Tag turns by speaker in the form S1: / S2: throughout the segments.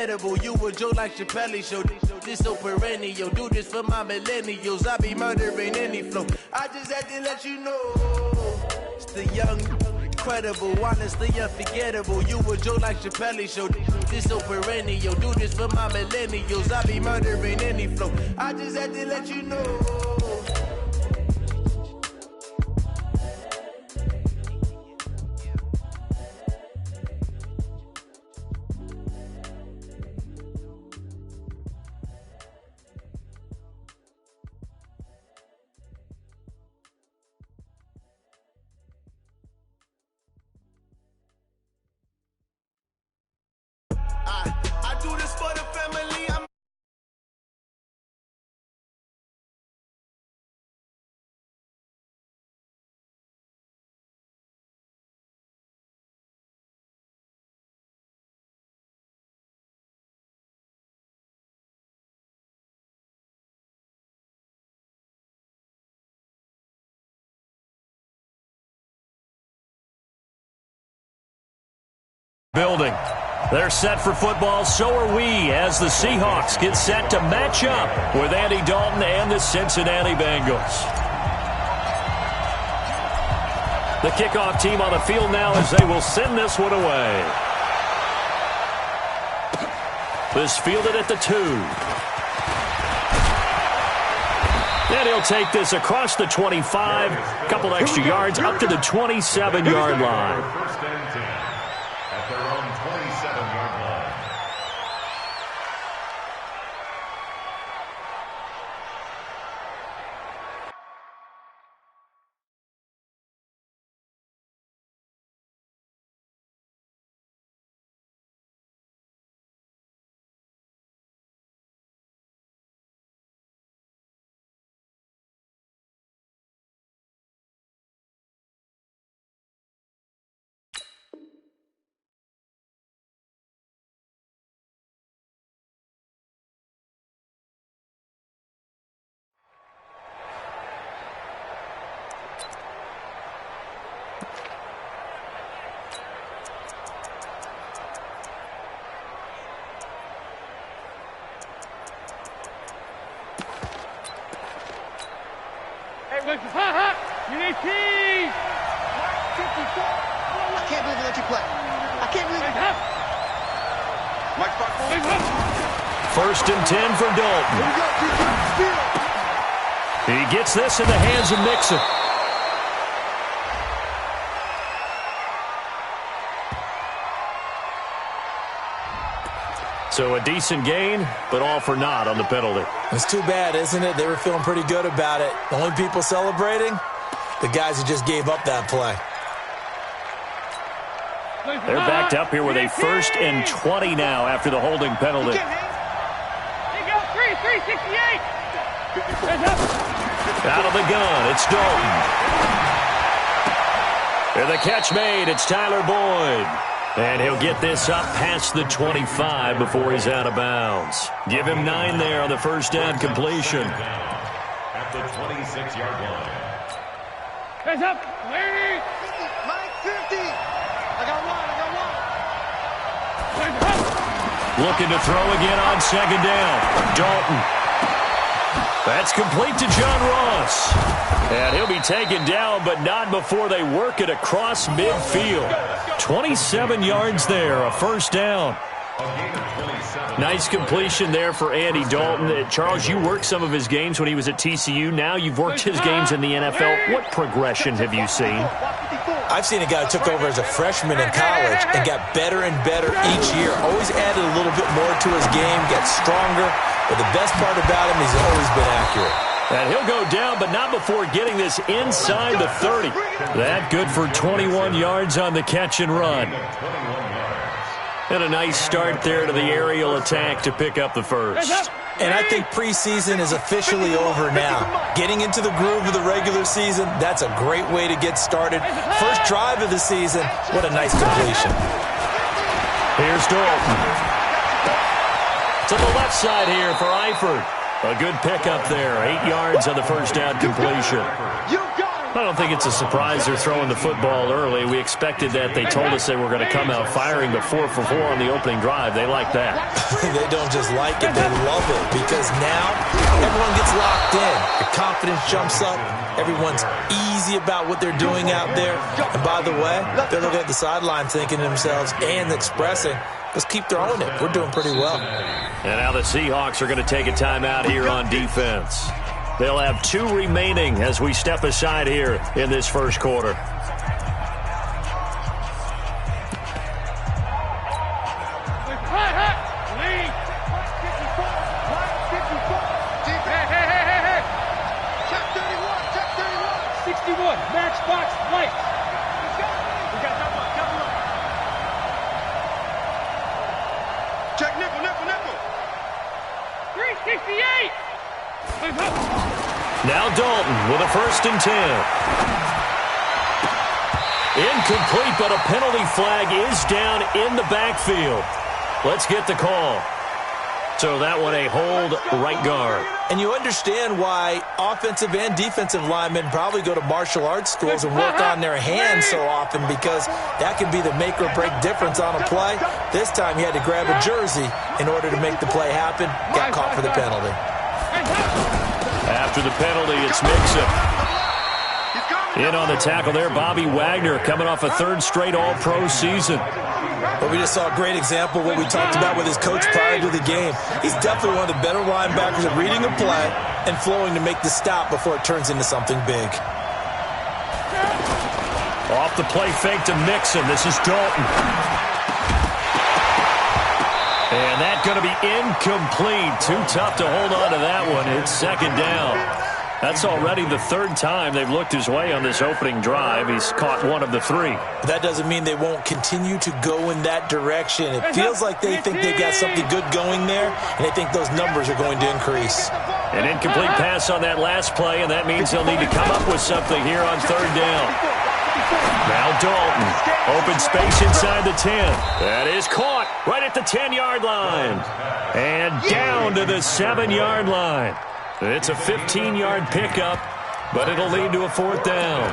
S1: You a joke like Chappelle show. This so perennial. Do this for my millennials. I be murdering any flow. I just had to let you know. It's the young, incredible, honestly unforgettable. You a joke like Chappelle show. This so perennial. Do this for my millennials. I be murdering any flow. I just had to let you know. I do this for the family.
S2: Building. They're set for football, so are we, as the Seahawks get set to match up with Andy Dalton and the Cincinnati Bengals. The kickoff team on the field now as they will send this one away. This fielded at the 2. And he'll take this across the 25, a couple extra yards up to the 27-yard line.
S3: I can't believe they let you play. I can't believe it.
S2: First and 10 for Dalton. He gets this in the hands of Mixon. So a decent gain, but all for naught on the penalty.
S4: It's too bad, isn't it? They were feeling pretty good about it. The only people celebrating, the guys who just gave up that play.
S2: They're backed up here with a 1st and 20 now after the holding penalty. Out of the gun, it's Dalton. And the catch made, it's Tyler Boyd. And he'll get this up past the 25 before he's out of bounds. Give him 9 there on the first down completion.
S5: At the 26-yard line.
S3: Hands up, ladies!
S6: Mike 50! I got one.
S2: Looking to throw again on 2nd down. Dalton. That's complete to John Ross. And he'll be taken down, but not before they work it across midfield. 27 yards there, a first down. Nice completion there for Andy Dalton. Charles, you worked some of his games when he was at TCU. Now you've worked his games in the NFL. What progression have you seen?
S4: I've seen a guy who took over as a freshman in college and got better and better each year. Always added a little bit more to his game, got stronger. But the best part about him is he's always been accurate.
S2: And he'll go down, but not before getting this inside the 30. That good for 21 yards on the catch and run. And a nice start there to the aerial attack to pick up the first.
S4: And I think preseason is officially over now. Getting into the groove of the regular season, that's a great way to get started. First drive of the season, what a nice completion.
S2: Here's Dalton. To the left side here for Eifert. A good pickup there. 8 yards on the first down completion.
S6: You got it.
S2: I don't think it's a surprise they're throwing the football early. We expected that. They told us they were going to come out firing, but 4 for 4 on the opening drive. They like that.
S4: They don't just like it, they love it, because now everyone gets locked in. The confidence jumps up. Everyone's easy about what they're doing out there. And by the way, they're looking at the sideline thinking to themselves and expressing, let's keep throwing it. We're doing pretty well.
S2: And now the Seahawks are going to take a timeout here on defense. They'll have 2 remaining as we step aside here in this first quarter.
S3: Matchbox light.
S6: Check nickel, nickel, nickel.
S3: 368.
S2: Now Dalton with a 1st and 10. Incomplete, but a penalty flag is down in the backfield. Let's get the call. So that one a hold right guard.
S4: And you understand why offensive and defensive linemen probably go to martial arts schools and work on their hands so often, because that can be the make or break difference on a play. This time he had to grab a jersey in order to make the play happen. Got caught for the penalty.
S2: After the penalty, it's Mixon. In on the tackle there, Bobby Wagner, coming off a 3rd straight All-Pro season.
S4: But we just saw a great example of what we talked about with his coach prior to the game. He's definitely one of the better linebackers at reading a play and flowing to make the stop before it turns into something big.
S2: Off the play fake to Mixon. This is Dalton. And that's going to be incomplete. Too tough to hold on to that one. It's 2nd down. That's already the 3rd time they've looked his way on this opening drive. He's caught 1 of the 3.
S4: That doesn't mean they won't continue to go in that direction. It feels like they think they've got something good going there, and they think those numbers are going to increase.
S2: An incomplete pass on that last play, and that means they'll need to come up with something here on 3rd down. Now Dalton. Open space inside the 10. That is caught right at the 10-yard line. And down to the 7-yard line. It's a 15-yard pickup, but it'll lead to a 4th down.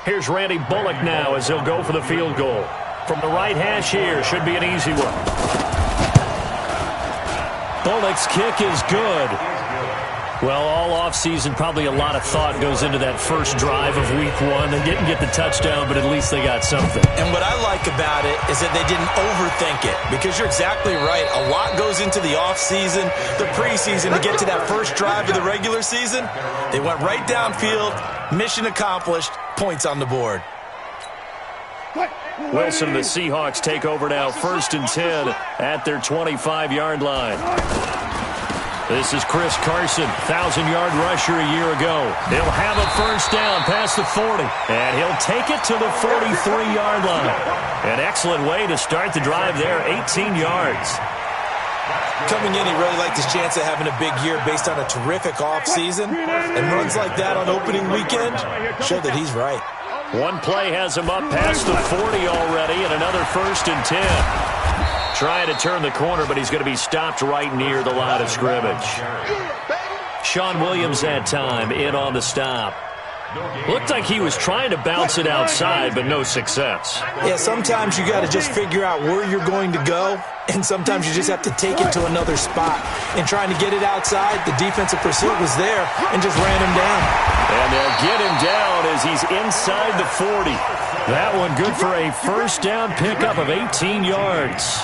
S2: Here's Randy Bullock now as he'll go for the field goal. From the right hash here, should be an easy one. Bullock's kick is good. Well, all offseason, probably a lot of thought goes into that first drive of week 1. They didn't get the touchdown, but at least they got something.
S4: And what I like about it is that they didn't overthink it, because you're exactly right. A lot goes into the offseason, the preseason, to get to that first drive of the regular season. They went right downfield, mission accomplished, points on the board.
S2: Wilson and the Seahawks take over now, 1st and 10 at their 25-yard line. This is Chris Carson, 1,000-yard rusher a year ago. He'll have a 1st down past the 40, and he'll take it to the 43-yard line. An excellent way to start the drive there, 18 yards.
S4: Coming in, he really liked his chance of having a big year based on a terrific offseason, and runs like that on opening weekend show that he's right.
S2: One play has him up past the 40 already, and another 1st and 10. Trying to turn the corner, but he's going to be stopped right near the line of scrimmage. Sean Williams that time in on the stop. Looked like he was trying to bounce it outside, but no success.
S4: Yeah, sometimes you got to just figure out where you're going to go, and sometimes you just have to take it to another spot. And trying to get it outside, the defensive pursuit was there and just ran him down.
S2: And they'll get him down as he's inside the 40. That one good for a 1st down pickup of 18 yards.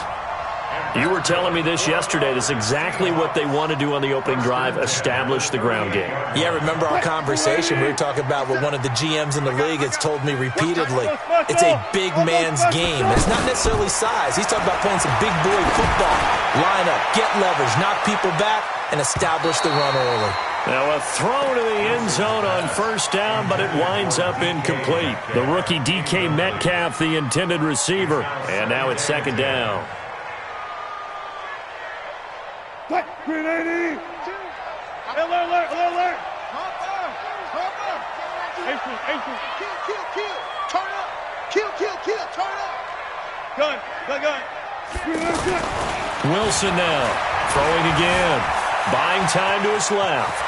S2: You were telling me this yesterday. This is exactly what they want to do on the opening drive, establish the ground game.
S4: Yeah, remember our conversation? We were talking about what one of the GMs in the league has told me repeatedly. It's a big man's game. It's not necessarily size. He's talking about playing some big boy football. Line up, get leverage, knock people back, and establish the run early.
S2: Now a throw to the end zone on 1st down, but it winds up incomplete. The rookie DK Metcalf, the intended receiver. And now it's 2nd down.
S3: Grenade! Alert! Kill! Turn up! Kill! Turn up! Gun!
S2: Wilson now, throwing again. Buying time to his left.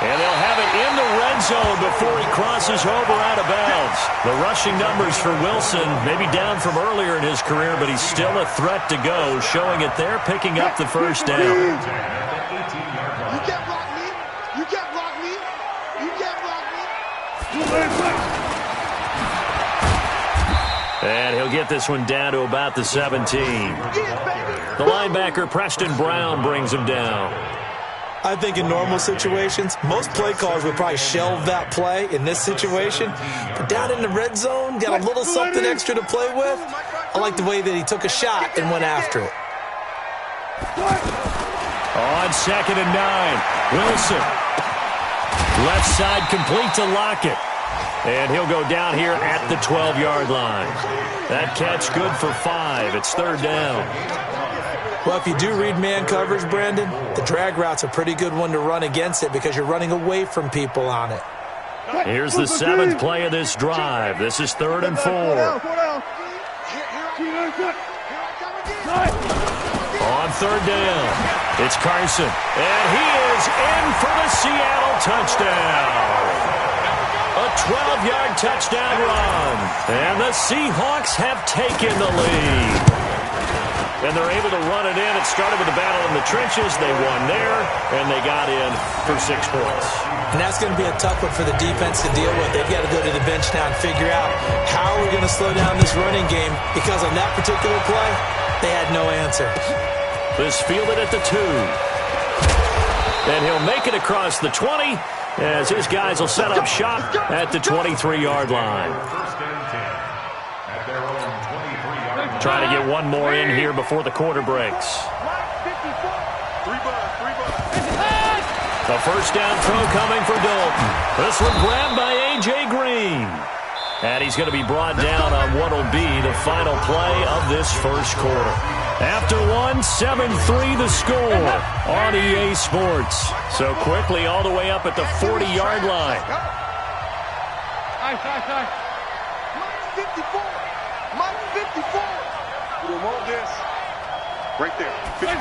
S2: And they'll have it in the red zone before he crosses over out of bounds. The rushing numbers for Wilson, maybe down from earlier in his career, but he's still a threat to go, showing it there, picking up the first down.
S6: You can't block me. You can't block me. You can't block me.
S2: And he'll get this one down to about the 17. The linebacker, Preston Brown, brings him down.
S4: I think in normal situations, most play callers would probably shelve that play in this situation. But down in the red zone, got a little something extra to play with. I like the way that he took a shot and went after it.
S2: On 2nd and 9, Wilson. Left side complete to Lockett. And he'll go down here at the 12-yard line. That catch good for 5. It's 3rd down.
S4: Well, if you do read man coverage, Brandon, the drag route's a pretty good one to run against it because you're running away from people on it.
S2: Here's the 7th play of this drive. This is 3rd and 4. On 3rd down, it's Carson. And he is in for the Seattle touchdown. A 12-yard touchdown run. And the Seahawks have taken the lead. And they're able to run it in. It started with a battle in the trenches. They won there, and they got in for 6 points.
S4: And that's going to be a tough one for the defense to deal with. They've got to go to the bench now and figure out how we're going to slow down this running game, because on that particular play, they had no answer.
S2: This fielded at the 2. And he'll make it across the 20 as his guys will set up shop at the 23-yard line. Trying to get one more in here before the quarter breaks. The first down throw coming for Dalton. This one grabbed by A.J. Green. And he's going to be brought down on what will be the final play of this first quarter. After 7-3 the score on EA Sports. So quickly all the way up at the 40-yard line.
S6: Minus 54. Minus 54. We want this. Right there. 54.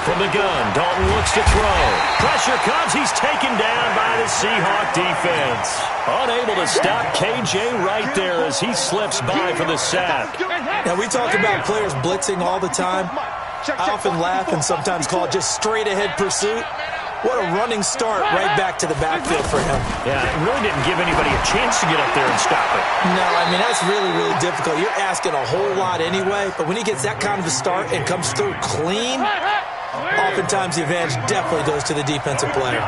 S2: From the gun, Dalton looks to throw. Pressure comes. He's taken down by the Seahawk defense. Unable to stop KJ right there as he slips by for the sack.
S4: Now, we talk about players blitzing all the time. I often laugh and sometimes call it just straight-ahead pursuit. What a running start right back to the backfield for him.
S2: Yeah, it really didn't give anybody a chance to get up there and stop it.
S4: No, I mean, that's really, really difficult. You're asking a whole lot anyway, but when he gets that kind of a start and comes through clean, oftentimes the advantage definitely goes to the defensive player.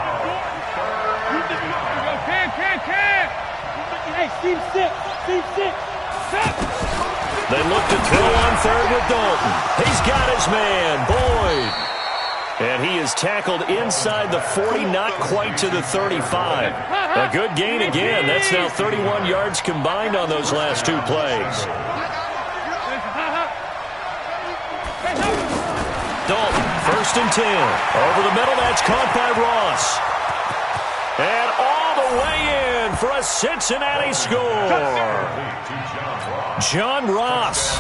S2: They look to throw on 3rd with Dalton. He's got his man, Boyd. And he is tackled inside the 40, not quite to the 35. A good gain again. That's now 31 yards combined on those last 2 plays. Dalton, 1st and 10. Over the middle, that's caught by Ross. And all the way in for a Cincinnati score. John Ross,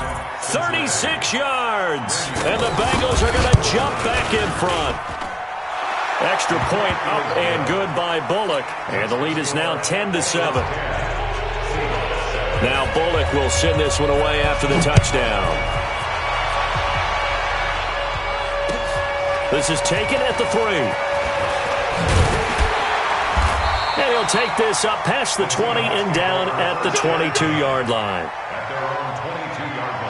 S2: 36 yards. And the Bengals are going to jump back in front. Extra point up and good by Bullock. And the lead is now 10-7. Now Bullock will send this one away after the touchdown. This is taken at the 3. And he'll take this up past the 20 and down at the 22-yard line.
S5: At their own 22-yard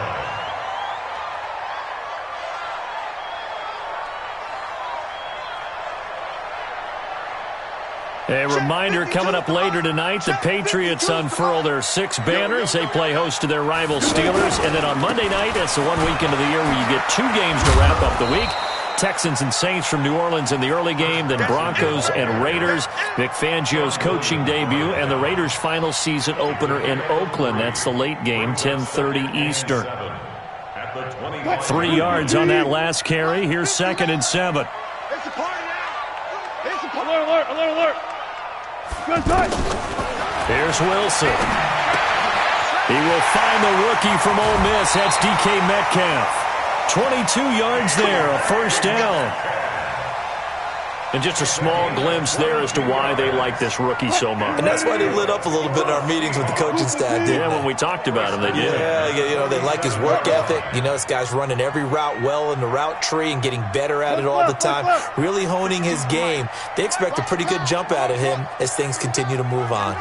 S5: line.
S2: A reminder coming up later tonight, the Patriots unfurl their 6 banners. They play host to their rival Steelers. And then on Monday night, it's the one weekend of the year where you get 2 games to wrap up the week. Texans and Saints from New Orleans in the early game, then Broncos and Raiders. Vic Fangio's coaching debut, and the Raiders' final season opener in Oakland. That's the late game, 10:30 Eastern. 3 yards on that last carry. Here's 2nd and 7.
S6: It's a party now. It's a party. Alert, alert, alert. Good touch.
S2: Here's Wilson. He will find the rookie from Ole Miss. That's DK Metcalf. 22 yards there, a first down. And just a small glimpse there as to why they like this rookie so much.
S4: And that's why they lit up a little bit in our meetings with the coaching staff, didn't
S2: Yeah, when we talked about him, they did.
S4: Yeah, they like his work ethic. This guy's running every route well in the route tree and getting better at it all the time, really honing his game. They expect a pretty good jump out of him as things continue to move on.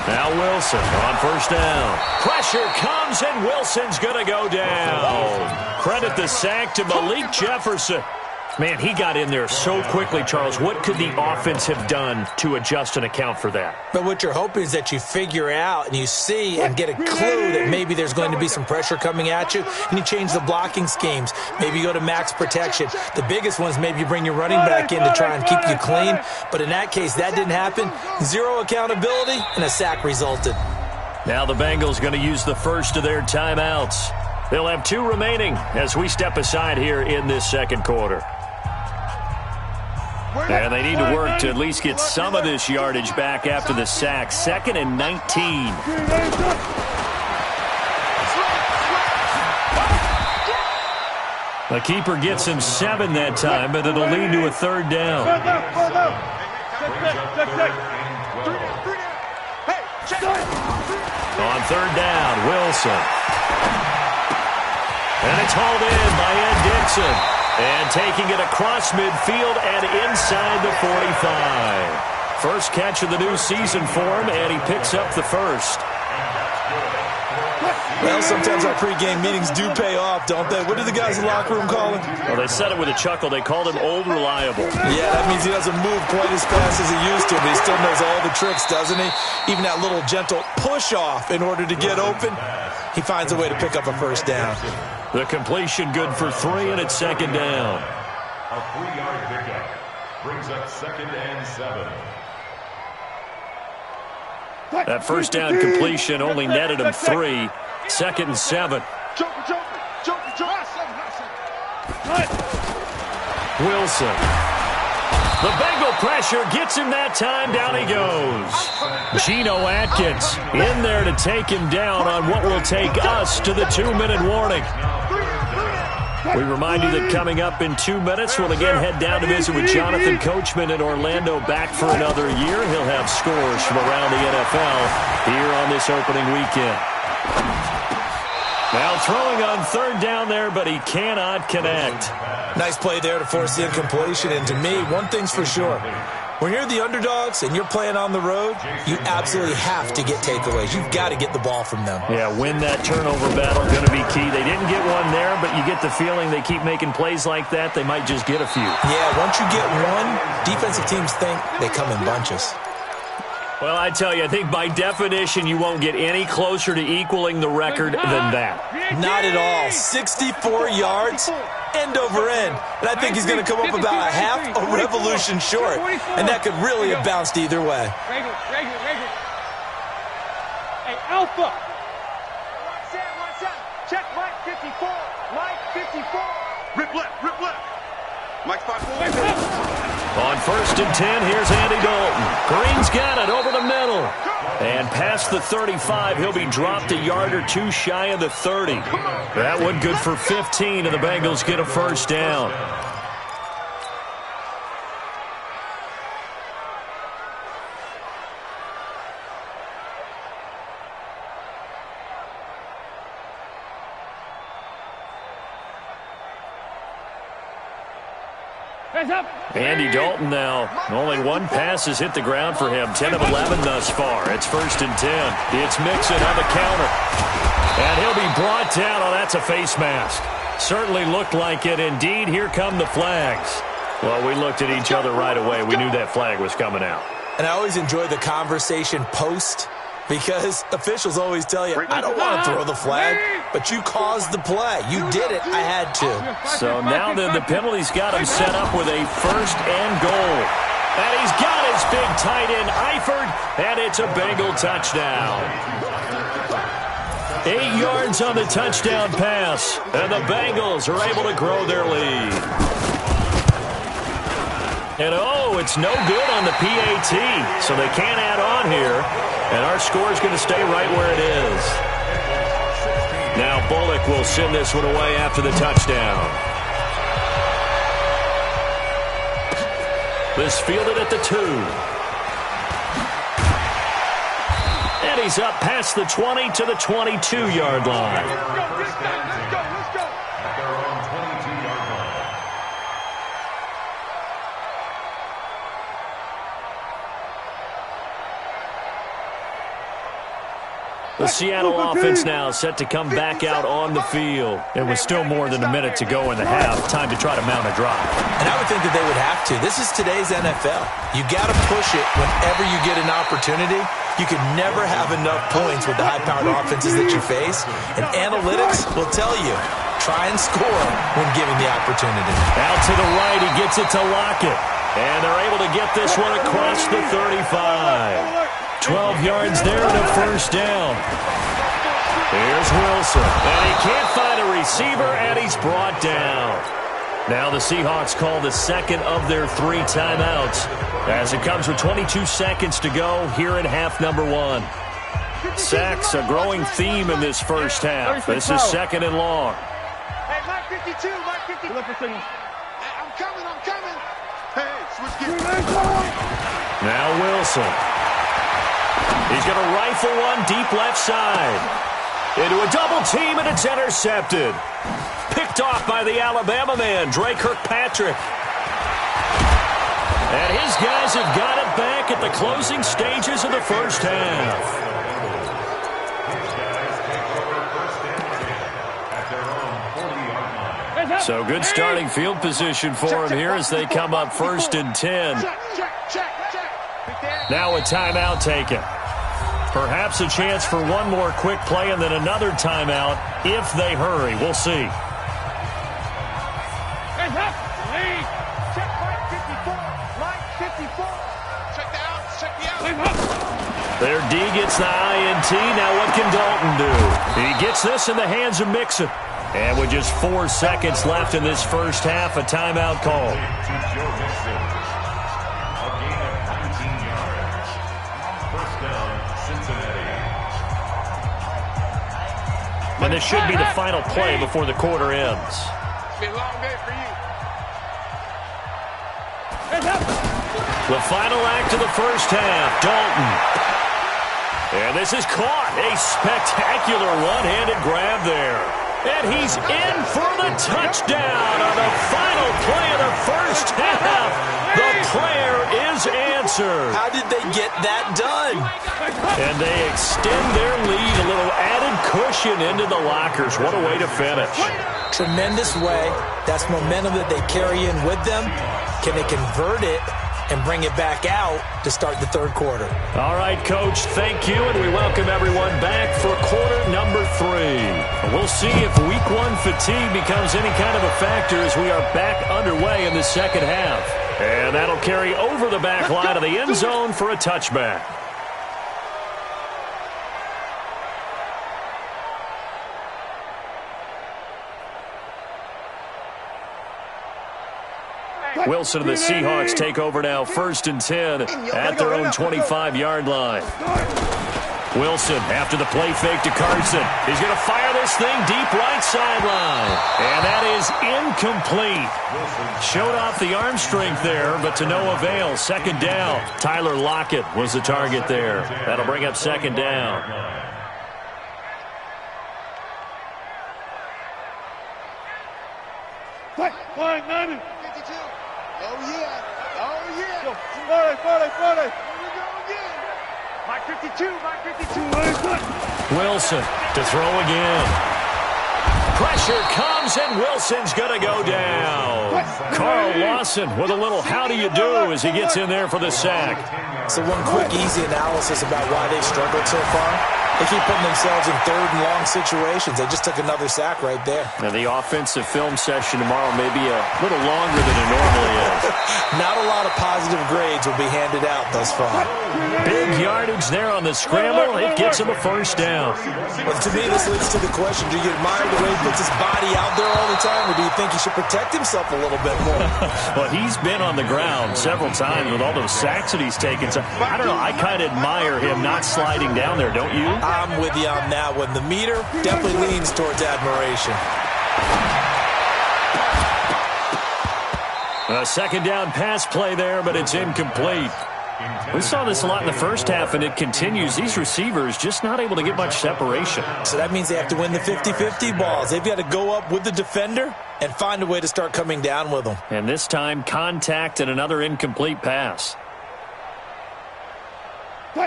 S2: Now Wilson on first down. Pressure comes, and Wilson's going to go down. Credit the sack to Malik Jefferson. Man, he got in there so quickly, Charles. What could the offense have done to adjust and account for that?
S4: But what you're hoping is that you figure out and you see and get a clue that maybe there's going to be some pressure coming at you, and you change the blocking schemes. Maybe you go to max protection. The biggest one is maybe you bring your running back in to try and keep you clean. But in that case, that didn't happen. Zero accountability, and a sack resulted.
S2: Now the Bengals going to use the first of their timeouts. They'll have 2 remaining as we step aside here in this second quarter. And they need to work to at least get some of this yardage back after the sack. 2nd and 19. The keeper gets him 7 that time, but it'll lead to a 3rd down. On 3rd down, Wilson. And it's hauled in by Ed Dixon. And taking it across midfield and inside the 45. First catch of the new season for him, and he picks up the first.
S4: Well, sometimes our pregame meetings do pay off, don't they? What do the guys in the locker room call him?
S2: Well, they said it with a chuckle. They called him Old Reliable.
S4: Yeah, that means he doesn't move quite as fast as he used to, but he still knows all the tricks, doesn't he? Even that little gentle push-off in order to get open, he finds a way to pick up a first down.
S2: The completion good for 3, and it's 2nd down.
S5: A 3-yard pickup brings up 2nd and 7.
S2: That first down completion only netted him 3. 2nd and 7. Wilson. The Bengal pressure gets him that time. Down he goes. Geno Atkins in there to take him down on what will take us to the 2-minute warning. We remind you that coming up in 2 minutes, we'll again head down to visit with Jonathan Coachman in Orlando, back for another year. He'll have scores from around the NFL here on this opening weekend. Now throwing on 3rd down there, but he cannot connect.
S4: Nice play there to force the incompletion. And to me, one thing's for sure. When you're the underdogs and you're playing on the road, you absolutely have to get takeaways. You've got to get the ball from them.
S2: Yeah, win that turnover battle, going to be key. They didn't get one there, but you get the feeling they keep making plays like that, they might just get a few.
S4: Yeah, once you get one, defensive teams think they come in bunches.
S2: Well, I tell you, I think by definition you won't get any closer to equaling the record than that.
S4: Not at all. 64 yards, end over end. And I think he's going to come up about a half a revolution short. And that could really have bounced either way.
S3: Hey, Alpha. Watch out. Check Mike 54. Mike 54. Rip left. Mike 54.
S2: On 1st and 10, here's Andy Dalton. Green's got it over the middle. And past the 35, he'll be dropped a yard or 2 shy of the 30. That one good for 15, and the Bengals get a first down. Andy Dalton now. Only 1 pass has hit the ground for him. 10 of 11 thus far. It's 1st and 10. It's Mixon on the counter. And he'll be brought down. Oh, that's a face mask. Certainly looked like it. Indeed, here come the flags. Well, we looked at each other right away. We knew that flag was coming out.
S4: And I always enjoy the conversation post, because officials always tell you, I don't want to throw the flag, but you caused the play. You did it. I had to.
S2: So now then the penalty's got him set up with a 1st and goal. And he's got his big tight end, Eifert, and it's a Bengal touchdown. 8 yards on the touchdown pass, and the Bengals are able to grow their lead. And oh, it's no good on the PAT, so they can't add on here. And our score is going to stay right where it is. Now Bullock will send this one away after the touchdown. This fielded at the 2. And he's up past the 20 to the 22-yard line.
S3: Let's go.
S5: At their own 22-yard line.
S2: The Seattle offense now set to come back out on the field. It was still more than a minute to go in the half. Time to try to mount a drive.
S4: And I would think that they would have to. This is today's NFL. You got to push it whenever you get an opportunity. You can never have enough points with the high-powered offenses that you face. And analytics will tell you, try and score when given the opportunity.
S2: Out to the right, he gets it to Lockett. And they're able to get this one across the 35. 12 yards there and a first down. Here's Wilson. And he can't find a receiver, and he's brought down. Now the Seahawks call the second of their 3 timeouts as it comes with 22 seconds to go here in half number 1. Sacks, a growing theme in this first half. This is second and long.
S3: Hey, Mike 52, Mike 52. I'm coming. Hey, switch gears.
S2: Now Wilson. He's going to rifle one deep left side. Into a double team, and it's intercepted. Picked off by the Alabama man, Dre Kirkpatrick. And his guys have got it back at the closing stages of the first half. So good starting field position for him here as they come up 1st and 10. Now a timeout taken. Perhaps a chance for one more quick play and then another timeout if they hurry. We'll see. Their D gets the INT. Now what can Dalton do? He gets this in the hands of Mixon. And with just 4 seconds left in this first half, a timeout call. And this should be the final play before the quarter ends.
S3: It's been a long day for you.
S2: The final act of the first half, Dalton. And this is caught. A spectacular one-handed grab there. And he's in for the touchdown on the final play of the first half. The prayer is answered.
S4: How did they get that done?
S2: And they extend their lead, a little added cushion into the lockers. What a way to finish.
S4: Tremendous way. That's momentum that they carry in with them. Can they convert it and bring it back out to start the third quarter?
S2: All right, Coach, thank you, and we welcome everyone back for quarter number 3. We'll see if week 1 fatigue becomes any kind of a factor as we are back underway in the second half. And that'll carry over the back line of the end zone for a touchback. Wilson and the Seahawks take over now 1st and 10 at their own 25-yard line. Wilson after the play fake to Carson. He's going to fire this thing deep right sideline. And that is incomplete. Showed off the arm strength there, but to no avail. Second down. Tyler Lockett was the target there. That'll bring up second down.
S3: Fine, 90. 52. Oh, yeah. Mike 52.
S2: Wilson to throw again. Pressure comes, and Wilson's going to go down. Carl Lawson with a little how do you do as he gets in there for the sack.
S4: So one quick, easy analysis about why they've struggled so far. They keep putting themselves in 3rd and long situations. They just took another sack right there.
S2: Now the offensive film session tomorrow may be a little longer than it normally is.
S4: Not a lot of positive grades will be handed out thus far.
S2: Big yardage there on the scramble. It gets him a first down.
S4: But to me, this leads to the question, do you admire the way he puts his body out there all the time, or do you think he should protect himself a little bit more?
S2: Well, he's been on the ground several times with all those sacks that he's taken. So I don't know. I kind of admire him not sliding down there, don't you?
S4: I'm with you on that one. The meter definitely leans towards admiration.
S2: A second down pass play there, but it's incomplete. We saw this a lot in the first half, and it continues. These receivers just not able to get much separation.
S4: So that means they have to win the 50-50 balls. They've got to go up with the defender and find a way to start coming down with them.
S2: And this time, contact and another incomplete pass.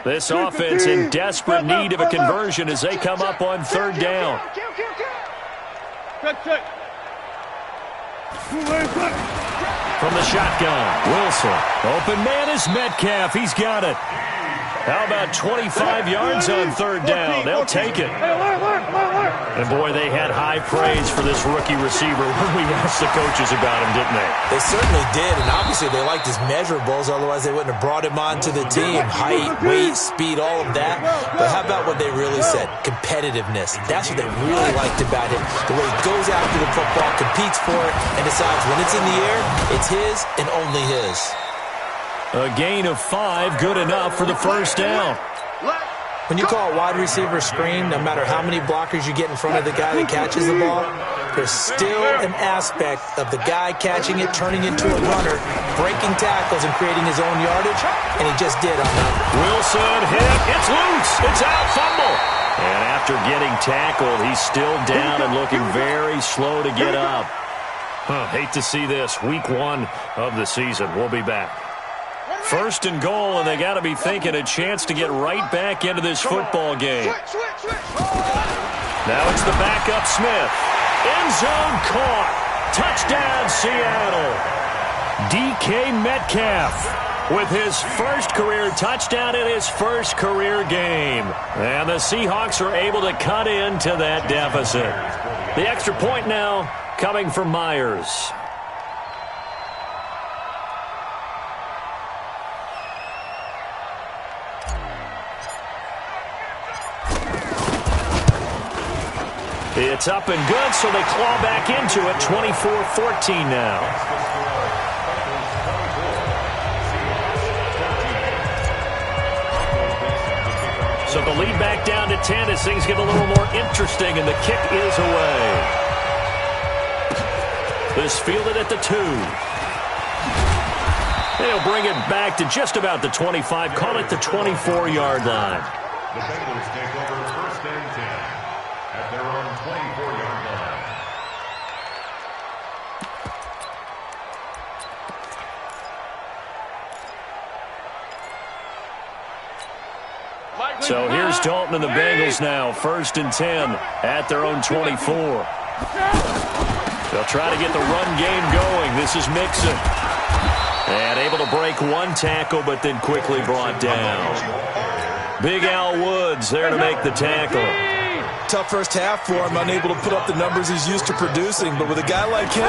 S2: This offense in desperate need of a conversion as they come up on third down. From the shotgun, Wilson. Open man is Metcalf. He's got it. How about 25 yards on third down? They'll take it. And, boy, they had high praise for this rookie receiver when we asked the coaches about him, didn't they?
S4: They certainly did, and obviously they liked his measurables. Otherwise, they wouldn't have brought him onto the team. Height, weight, speed, all of that. But how about what they really said? Competitiveness. That's what they really liked about him. The way he goes after the football, competes for it, and decides when it's in the air, it's his and only his.
S2: A gain of 5, good enough for the first down.
S4: When you call a wide receiver screen, no matter how many blockers you get in front of the guy that catches the ball, there's still an aspect of the guy catching it, turning into a runner, breaking tackles and creating his own yardage, and he just did on that.
S2: Wilson hit. It's loose. It's out. Fumble. And after getting tackled, he's still down and looking very slow to get up. Hate to see this. Week 1 of the season. We'll be back. First and goal, and they got to be thinking a chance to get right back into this football game. Now it's the backup Smith. End zone caught. Touchdown, Seattle. DK Metcalf with his first career touchdown in his first career game. And the Seahawks are able to cut into that deficit. The extra point now coming from Myers. It's up and good, so they claw back into it, 24-14 now. So the lead back down to 10 as things get a little more interesting, and the kick is away. This fielded at the 2. They'll bring it back to just about the 25, call it the 24-yard line.
S5: The Bengals take over first and 10 at their own 24-yard line.
S2: So here's Dalton and the Bengals now, first and 10 at their own 24. They'll try to get the run game going. This is Mixon. And able to break one tackle, but then quickly brought down. Big Al Woods there to make the tackle.
S4: Tough first half for him, unable to put up the numbers he's used to producing. But with a guy like him,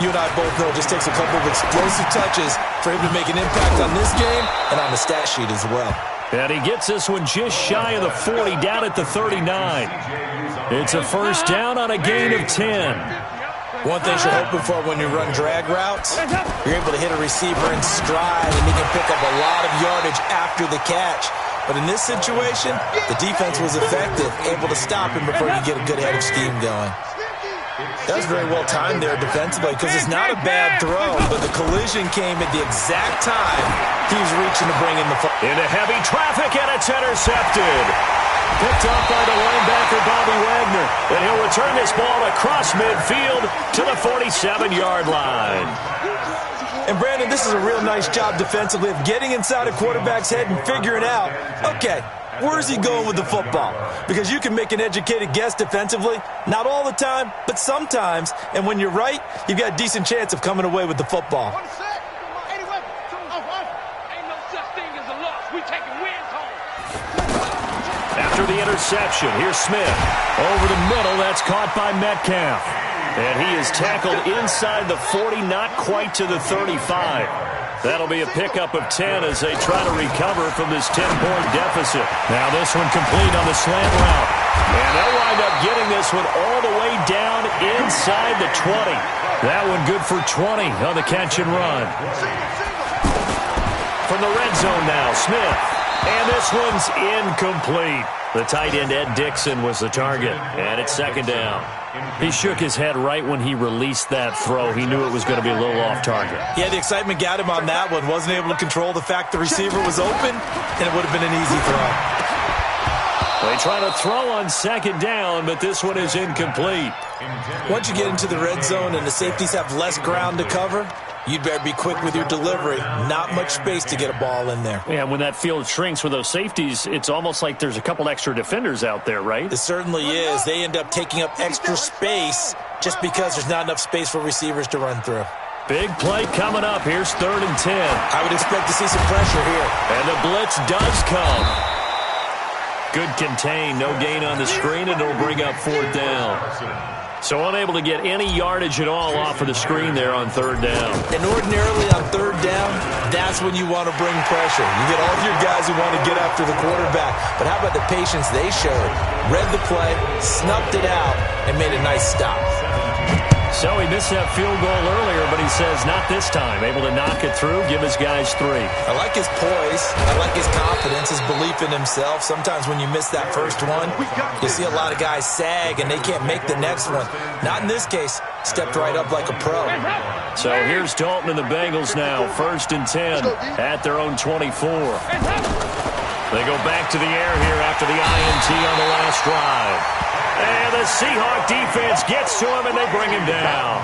S4: you and I both know it just takes a couple of explosive touches for him to make an impact on this game and on the stat sheet as well.
S2: And he gets this one just shy of the 40, down at the 39. It's a first down on a gain of 10.
S4: One thing you're hoping for when you run drag routes, you're able to hit a receiver in stride and he can pick up a lot of yardage after the catch. But in this situation, the defense was effective, able to stop him before you get a good head of steam going. That was very well timed there defensively because it's not a bad throw, but the collision came at the exact time he was reaching to bring in the football.
S2: Into heavy traffic, and it's intercepted. Picked up by the linebacker, Bobby Wagner. And he'll return this ball across midfield to the 47-yard line.
S4: And, Brandon, this is a real nice job defensively of getting inside a quarterback's head and figuring out, okay, where's he going with the football? Because you can make an educated guess defensively. Not all the time, but sometimes. And when you're right, you've got a decent chance of coming away with the football.
S2: After the interception, here's Smith. Over the middle, that's caught by Metcalf. And he is tackled inside the 40, not quite to the 35. That'll be a pickup of 10 as they try to recover from this 10-point deficit. Now this one complete on the slant route. And they'll wind up getting this one all the way down inside the 20. That one good for 20 on the catch and run. From the red zone now, Smith. And this one's incomplete. The tight end, Ed Dixon, was the target. And it's second down. He shook his head right when he released that throw. He knew it was going to be a little off target.
S4: Yeah, the excitement got him on that one. Wasn't able to control the fact the receiver was open, and it would have been an easy throw.
S2: They try to throw on second down, but this one is incomplete.
S4: Once you get into the red zone and the safeties have less ground to cover, you'd better be quick with your delivery. Not much space to get a ball in there.
S2: Yeah, when that field shrinks with those safeties, it's almost like there's a couple extra defenders out there, right?
S4: It certainly is. They end up taking up extra space just because there's not enough space for receivers to run through.
S2: Big play coming up. Here's 3rd and 10.
S4: I would expect to see some pressure here.
S2: And the blitz does come. Good contain. No gain on the screen, and it'll bring up 4th down. So unable to get any yardage at all off of the screen there on 3rd down.
S4: And ordinarily on 3rd down, that's when you want to bring pressure. You get all of your guys who want to get after the quarterback. But how about the patience they showed? Read the play, snuffed it out, and made a nice stop.
S2: So he missed that field goal earlier, but he says not this time. Able to knock it through, give his guys 3.
S4: I like his poise. I like his confidence, his belief in himself. Sometimes when you miss that first one, you see a lot of guys sag and they can't make the next one. Not in this case. Stepped right up like a pro.
S2: So here's Dalton and the Bengals now. 1st and 10 at their own 24. They go back to the air here after the INT on the last drive. And the Seahawk defense gets to him, and they bring him down.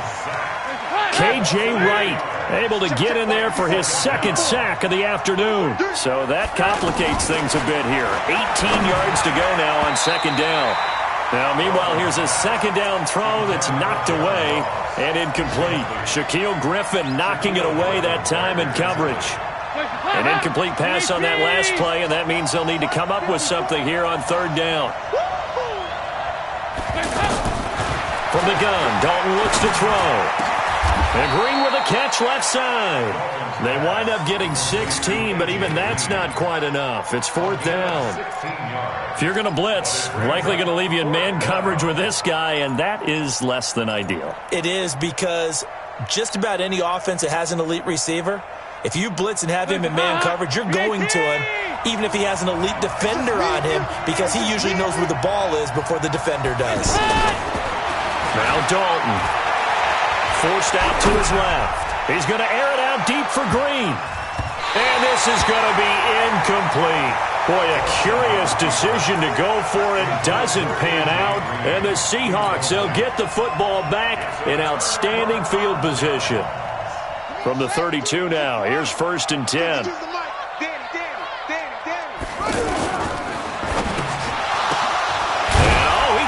S2: K.J. Wright able to get in there for his 2nd sack of the afternoon. So that complicates things a bit here. 18 yards to go now on 2nd down. Now, meanwhile, here's a 2nd down throw that's knocked away and incomplete. Shaquille Griffin knocking it away that time in coverage. An incomplete pass on that last play, and that means they'll need to come up with something here on 3rd down. From the gun, Dalton looks to throw. And Green with a catch left side. They wind up getting 16, but even that's not quite enough. It's 4th down. If you're going to blitz, likely going to leave you in man coverage with this guy, and that is less than ideal.
S4: It is, because just about any offense that has an elite receiver, if you blitz and have him in man coverage, you're going to him, even if he has an elite defender on him, because he usually knows where the ball is before the defender does.
S2: Now Dalton, forced out to his left. He's going to air it out deep for Green. And this is going to be incomplete. Boy, a curious decision to go for it. Doesn't pan out. And the Seahawks, they'll get the football back in outstanding field position. From the 32 now, here's 1st and 10.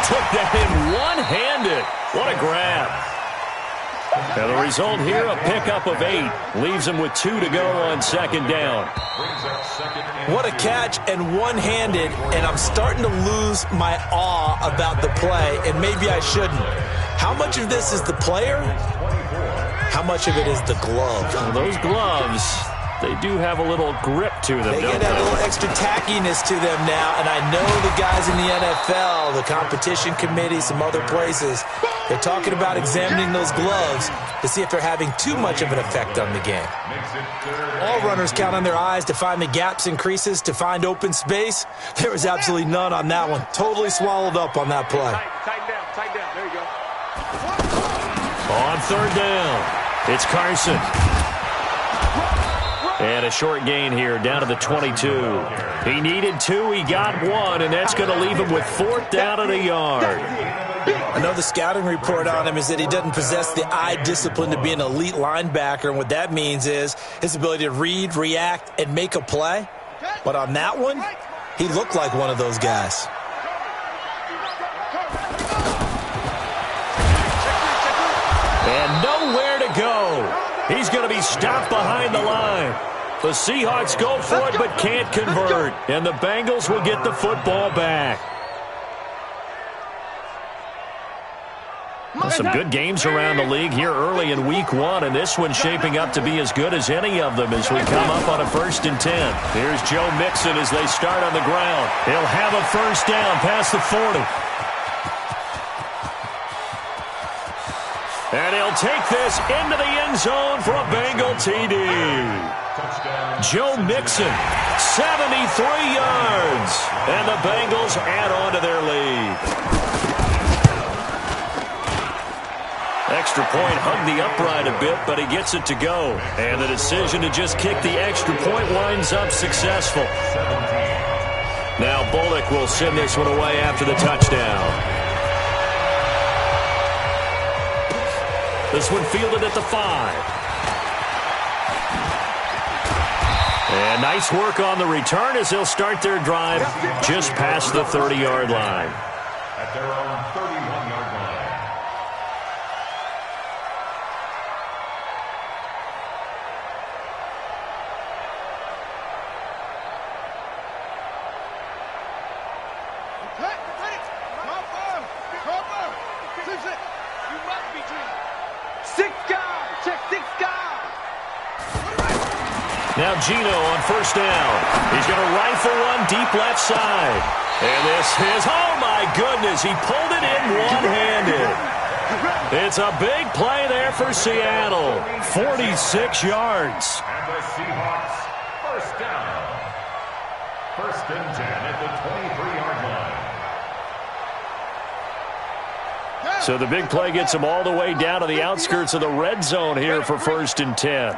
S2: Took that in one-handed. What a grab. And the result here, a pickup of 8. Leaves him with 2 to go on 2nd down.
S4: What a catch and one-handed, and I'm starting to lose my awe about the play, and maybe I shouldn't. How much of this is the player? How much of it is the glove?
S2: Well, those gloves, they do have a little grip to them,
S4: They get a little extra tackiness to them now, and I know the guys in the NFL, the competition committee, some other places, they're talking about examining those gloves to see if they're having too much of an effect on the game. All runners count on their eyes to find the gaps and creases, to find open space. There was absolutely none on that one. Totally swallowed up on that play.
S3: Tighten down. There you go.
S2: On 3rd down, it's Carson. And a short gain here, down to the 22. He needed 2, he got 1, and that's going to leave him with 4th down and a yard.
S4: I know the scouting report on him is that he doesn't possess the eye discipline to be an elite linebacker, and what that means is his ability to read, react, and make a play. But on that one, he looked like one of those guys.
S2: And nowhere to go. He's going to be stopped behind the line. The Seahawks go for it but can't convert. And the Bengals will get the football back. Well, some good games around the league here early in week 1, and this one's shaping up to be as good as any of them as we come up on a 1st and 10. Here's Joe Mixon as they start on the ground. He'll have a 1st down past the 40. And he'll take this into the end zone for a Bengal TD. Joe Mixon, 73 yards. And the Bengals add on to their lead. Extra point hugged the upright a bit, but he gets it to go. And the decision to just kick the extra point winds up successful. Now Bullock will send this one away after the touchdown. This one fielded at the 5. And nice work on the return as they'll start their drive just past the 30-yard line.
S5: At their own 31-yard line.
S2: Now Gino on first down. He's going to rifle one deep left side. And this is, oh my goodness, he pulled it in one-handed. It's a big play there for Seattle. 46 yards.
S5: And the Seahawks, first down. First and 10 at the 23-yard line.
S2: So the big play gets him all the way down to the outskirts of the red zone here for first and 10.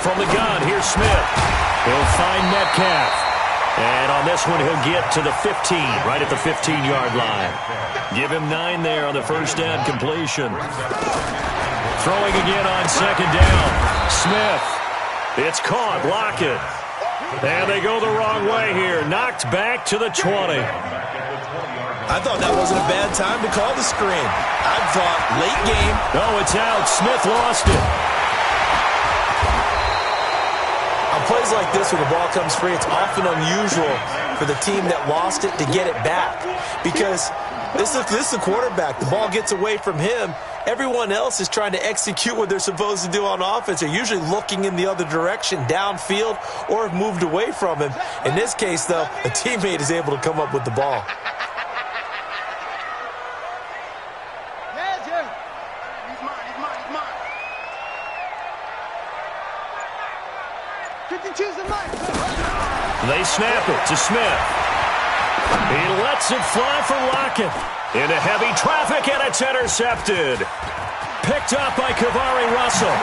S2: From the gun, here's Smith. He'll find Metcalf. And on this one, he'll get to the 15, right at the 15-yard line. Give him 9 there on the first down completion. Throwing again on second down. Smith. It's caught. Lockett. And they go the wrong way here. Knocked back to the 20.
S4: I thought that wasn't a bad time to call the screen. I thought late game.
S2: No, it's out. Smith lost it.
S4: On plays like this, when the ball comes free, it's often unusual for the team that lost it to get it back. Because this is the quarterback. The ball gets away from him. Everyone else is trying to execute what they're supposed to do on offense. They're usually looking in the other direction, downfield, or have moved away from him. In this case, though, a teammate is able to come up with the ball.
S2: They snap it to Smith. He lets it fly for Lockett. Into heavy traffic, and it's intercepted. Picked up by Kavari Russell.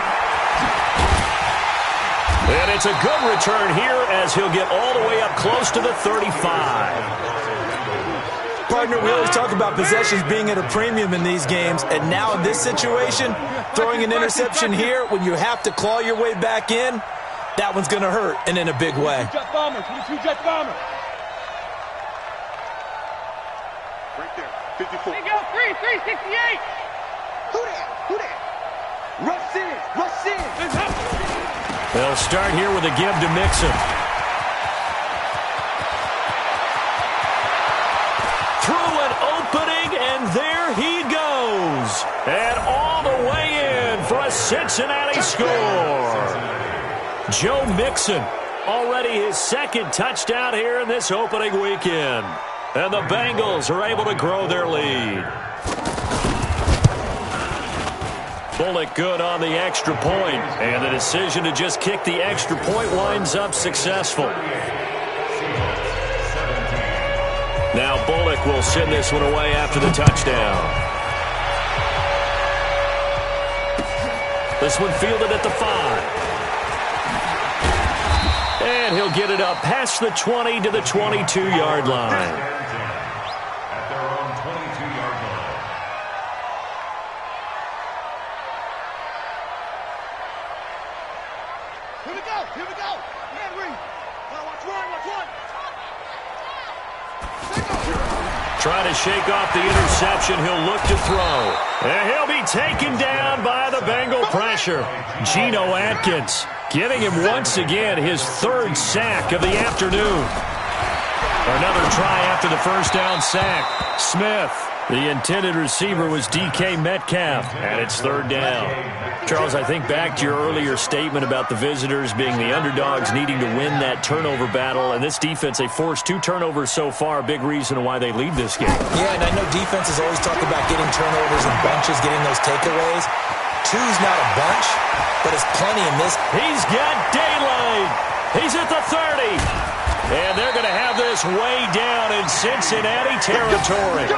S2: And it's a good return here as he'll get all the way up close to the 35.
S4: Partner, we always talk about possessions being at a premium in these games, and now in this situation, throwing an interception here when you have to claw your way back in, that one's going to hurt, and in a big way.
S3: Jet bomber, 22 jet bomber. Right there, 54.
S7: They go 368.
S3: Who that? Rush in.
S2: They'll start here with a give to Mixon. Through an opening, and there he goes. And all the way in for a Cincinnati score. Joe Mixon, already his second touchdown here in this opening weekend. And the Bengals are able to grow their lead. Bullock good on the extra point, and the decision to just kick the extra point winds up successful. Now Bullock will send this one away after the touchdown. This one fielded at the 5. And he'll get it up past the 20 to the 22-yard line.
S5: At their own 22-yard line.
S3: Here we go. Man, read. Watch one.
S2: Trying to shake off the interception. He'll look to throw. And he'll be taken down by the Bengal pressure. Geno Atkins giving him once again his third sack of the afternoon. Another try after the first down sack. Smith The intended receiver was DK Metcalf, and it's third down. Charles, I think back to your earlier statement about the visitors being the underdogs needing to win that turnover battle, and this defense, they forced 2 turnovers so far, a big reason why they lead this game.
S4: Yeah, and I know defenses always talk about getting turnovers in bunches, getting those takeaways. 2's not a bunch, but it's plenty in this.
S2: He's got daylight. He's at the 30. And they're going to have this way down in Cincinnati territory.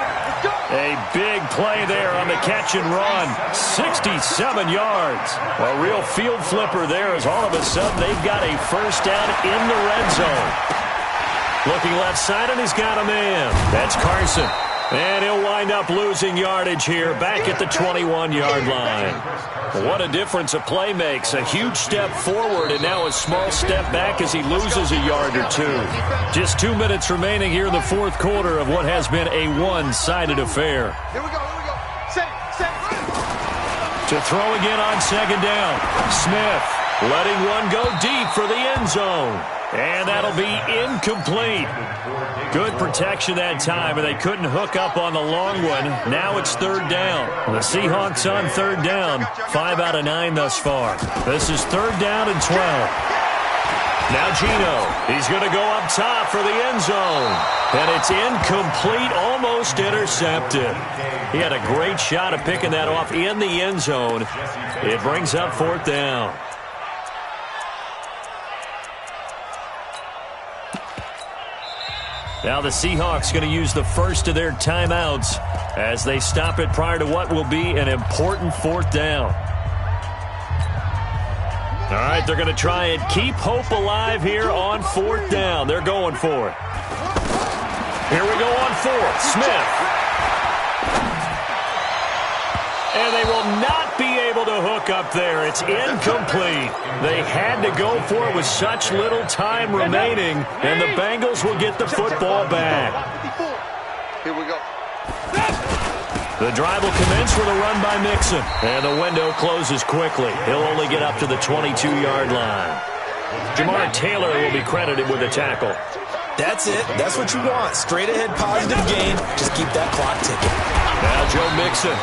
S2: A big play there on the catch and run. 67 yards. A real field flipper there as all of a sudden they've got a first down in the red zone. Looking left side, and he's got a man. That's Carson. And he'll wind up losing yardage here back at the 21-yard line. What a difference a play makes. A huge step forward and now a small step back as he loses a yard or 2. Just 2 minutes remaining here in the fourth quarter of what has been a one-sided affair.
S6: Here we go. Set.
S2: To throw again on second down. Smith letting one go deep for the end zone. And that'll be incomplete. Good protection that time, and they couldn't hook up on the long one. Now it's third down. The Seahawks on third down. 5 out of 9 thus far. This is third down and 12. Now Geno. He's going to go up top for the end zone. And it's incomplete, almost intercepted. He had a great shot at picking that off in the end zone. It brings up fourth down. Now the Seahawks going to use the first of their timeouts as they stop it prior to what will be an important fourth down. All right, they're going to try and keep hope alive here on fourth down. They're going for it. Here we go on fourth. Smith. And they will not be able to hook up there. It's incomplete. They had to go for it with such little time remaining, and the Bengals will get the football back.
S6: Here we go.
S2: The drive will commence with a run by Mixon, and the window closes quickly. He'll only get up to the 22-yard line. Jamar Taylor will be credited with a tackle.
S4: That's it. That's what you want. Straight ahead positive gain. Just keep that clock ticking.
S2: Now Joe Mixon.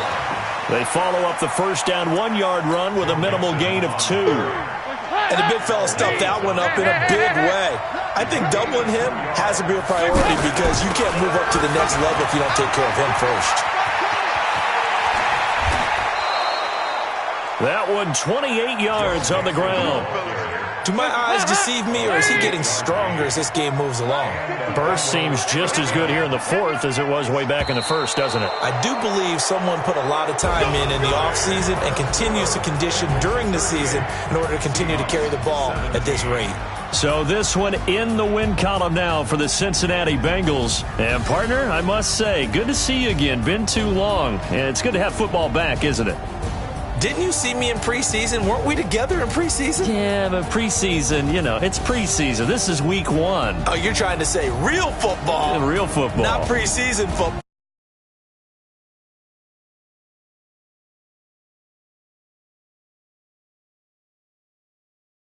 S2: They follow up the first down 1-yard run with a minimal gain of 2.
S4: And the big fella stuffed that one up in a big way. I think doubling him has to be a priority because you can't move up to the next level if you don't take care of him first.
S2: That one 28 yards on the ground.
S4: Do my eyes deceive me, or is he getting stronger as this game moves along?
S2: Burst seems just as good here in the fourth as it was way back in the first, doesn't it?
S4: I do believe someone put a lot of time in the offseason and continues to condition during the season in order to continue to carry the ball at this rate.
S2: So this one in the win column now for the Cincinnati Bengals. And, partner, I must say, good to see you again. Been too long. And it's good to have football back, isn't it?
S4: Didn't you see me in preseason? Weren't we together in preseason?
S2: Yeah, but preseason, you know, it's preseason. This is week 1.
S4: Oh, you're trying to say real football.
S2: Real football.
S4: Not preseason football.